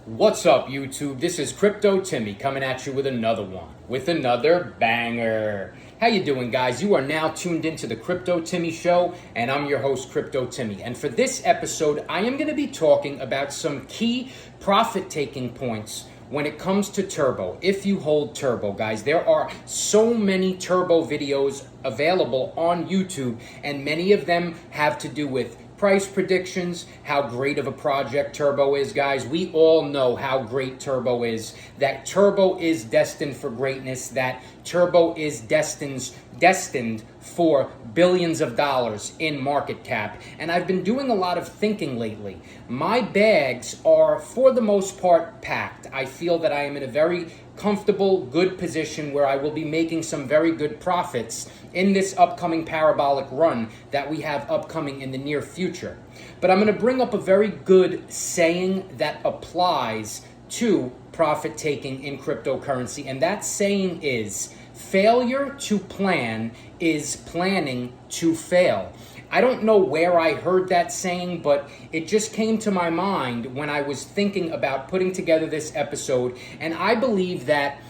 What's up, YouTube? This is Crypto Timmy coming at you with another one, with another banger. How you doing, guys? You are now tuned into the Crypto Timmy Show, and I'm your host, Crypto Timmy. And for this episode, I am going to be talking about some key profit-taking points when it comes to Turbo. If you hold Turbo, guys, there are so many Turbo videos available on YouTube, and many of them have to do with price predictions, how great of a project Turbo is, guys. We all know how great Turbo is, that Turbo is destined for greatness, that Turbo is destined for billions of dollars in market cap. And I've been doing a lot of thinking lately. My bags are, for the most part, packed. I feel that I am in a very comfortable, good position where I will be making some very good profits in this upcoming parabolic run that we have upcoming in the near future. But I'm going to bring up a very good saying that applies to profit taking in cryptocurrency, and that saying is, failure to plan is planning to fail. I don't know where I heard that saying, but it just came to my mind when I was thinking about putting together this episode. And I believe that,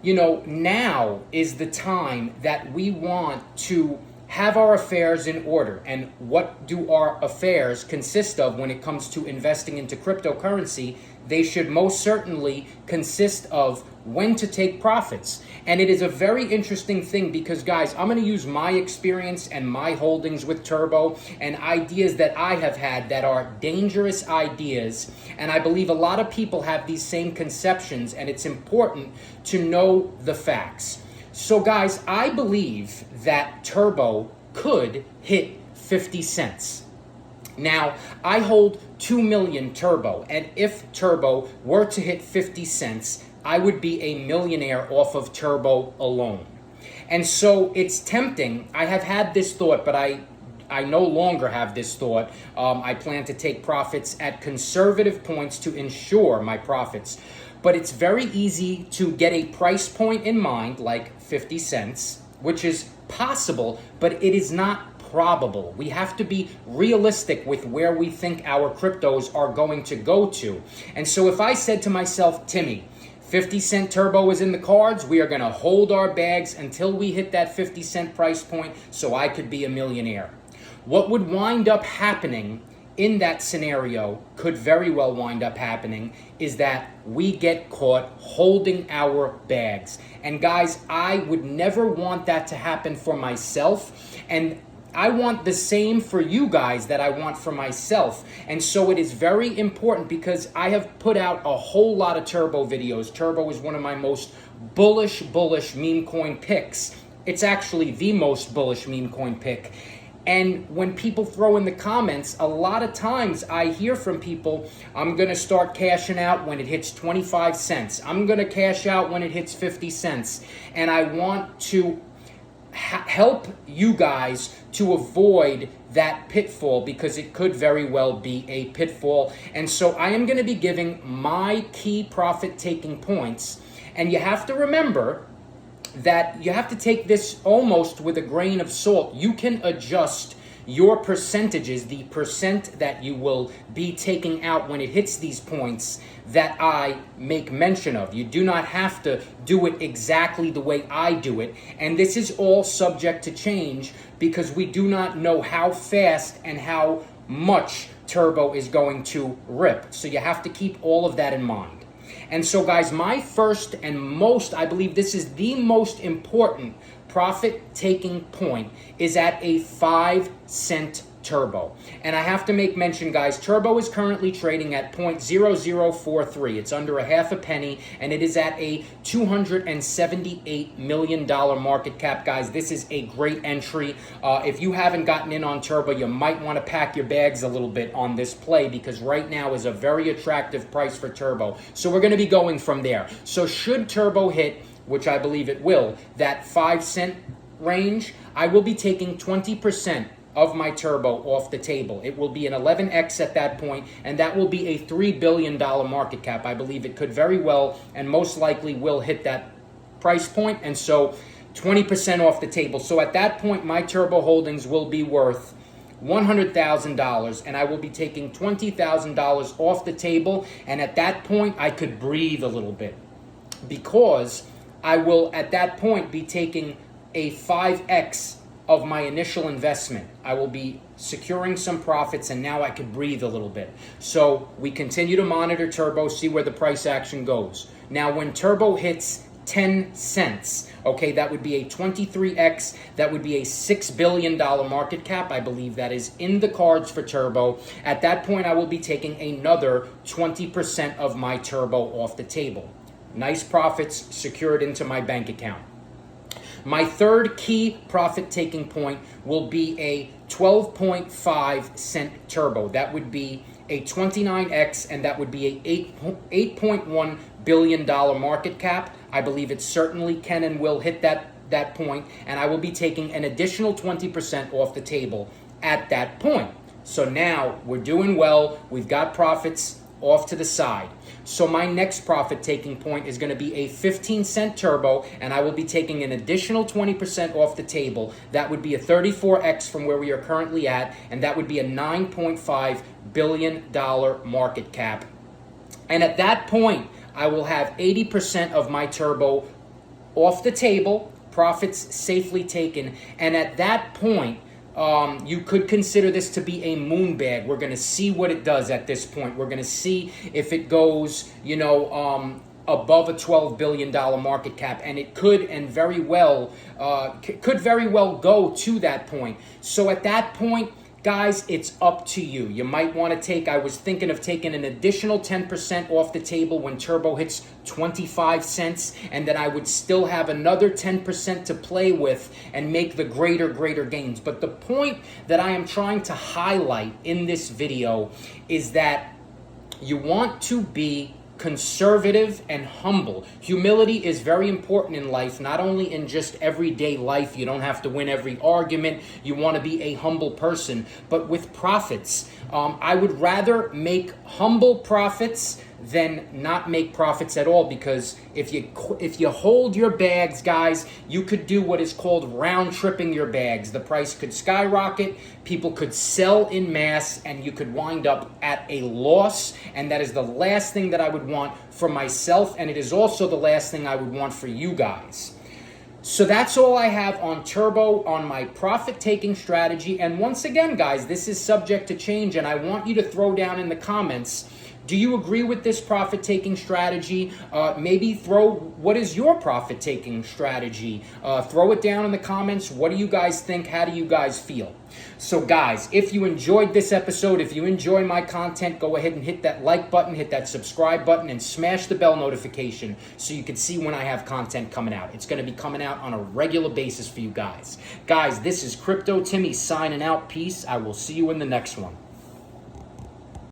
now is the time that we want to have our affairs in order. And what do our affairs consist of when it comes to investing into cryptocurrency? They should most certainly consist of when to take profits. And it is a very interesting thing because, guys, I'm going to use my experience and my holdings with Turbo and ideas that I have had that are dangerous ideas. And I believe a lot of people have these same conceptions, and it's important to know the facts. So, guys, I believe that Turbo could hit 50 cents. Now, I hold 2 million Turbo, and if Turbo were to hit 50 cents, I would be a millionaire off of Turbo alone. And so it's tempting. I have had this thought, but I no longer have this thought. I plan to take profits at conservative points to ensure my profits. But it's very easy to get a price point in mind, like 50 cents, which is possible, but it is not probable. We have to be realistic with where we think our cryptos are going to go to. And so if I said to myself, Timmy, 50 cent Turbo is in the cards, we are going to hold our bags until we hit that 50 cent price point so I could be a millionaire. What would wind up happening in that scenario, could very well wind up happening, is that we get caught holding our bags. And guys, I would never want that to happen for myself. And I want the same for you guys that I want for myself. And so it is very important because I have put out a whole lot of Turbo videos. Turbo is one of my most bullish meme coin picks. It's actually the most bullish meme coin pick. And when people throw in the comments, a lot of times I hear from people, I'm going to start cashing out when it hits 25 cents. I'm going to cash out when it hits 50 cents. And I want to help you guys to avoid that pitfall because it could very well be a pitfall. And so I am going to be giving my key profit-taking points. And you have to remember that you have to take this almost with a grain of salt. You can adjust your percentages, the percent that you will be taking out when it hits these points that I make mention of. You do not have to do it exactly the way I do it. And this is all subject to change because we do not know how fast and how much Turbo is going to rip. So you have to keep all of that in mind. And so, guys, my first and most, I believe this is the most important profit-taking point, is at a 5 cent Turbo. And I have to make mention, guys, Turbo is currently trading at 0.0043. It's under a half a penny, and it is at a $278 million market cap, guys. This is a great entry. If you haven't gotten in on Turbo, you might want to pack your bags a little bit on this play because right now is a very attractive price for Turbo. So we're going to be going from there. So should Turbo hit, which I believe it will, that 5 cent range, I will be taking 20% of my Turbo off the table. It will be an 11x at that point, and that will be a $3 billion market cap. I believe it could very well and most likely will hit that price point, and so 20% off the table. So at that point, my Turbo holdings will be worth $100,000, and I will be taking $20,000 off the table. And at that point, I could breathe a little bit, because I will at that point be taking a 5x of my initial investment. I will be securing some profits, and now I can breathe a little bit. So we continue to monitor Turbo, see where the price action goes. Now, when Turbo hits 10 cents, okay, that would be a 23x, that would be a $6 billion market cap. I believe that is in the cards for Turbo. At that point, I will be taking another 20% of my Turbo off the table. Nice profits secured into my bank account. My third key profit-taking point will be a 12.5 cent Turbo. That would be a 29x, and that would be a $8.1 billion market cap. I believe it certainly can and will hit that point, and I will be taking an additional 20% off the table at that point. So now we're doing well. We've got profits off to the side. So my next profit taking point is going to be a 15 cent Turbo, and I will be taking an additional 20% off the table. That would be a 34x from where we are currently at, and that would be a $9.5 billion market cap. And at that point, I will have 80% of my Turbo off the table, profits safely taken, and at that point, you could consider this to be a moon bag. We're going to see what it does at this point. We're going to see if it goes, above a $12 billion market cap, and it could very well go to that point. So at that point, guys, it's up to you. You might want to I was thinking of taking an additional 10% off the table when Turbo hits 25 cents, and then I would still have another 10% to play with and make the greater gains. But the point that I am trying to highlight in this video is that you want to be conservative and humble. Humility is very important in life, not only in just everyday life. You don't have to win every argument. You want to be a humble person. But with profits, I would rather make humble profits than not make profits at all, because if you hold your bags, guys, you could do what is called round tripping your bags. The price could skyrocket, people could sell in mass, and you could wind up at a loss, and that is the last thing that I would want for myself, and it is also the last thing I would want for you guys. So that's all I have on Turbo, on my profit-taking strategy. And once again, guys, this is subject to change, and I want you to throw down in the comments, do you agree with this profit-taking strategy? Maybe what is your profit-taking strategy? Throw it down in the comments. What do you guys think? How do you guys feel? So guys, if you enjoyed this episode, if you enjoy my content, go ahead and hit that like button, hit that subscribe button, and smash the bell notification so you can see when I have content coming out. It's going to be coming out on a regular basis for you guys. Guys, this is Crypto Timmy signing out. Peace. I will see you in the next one.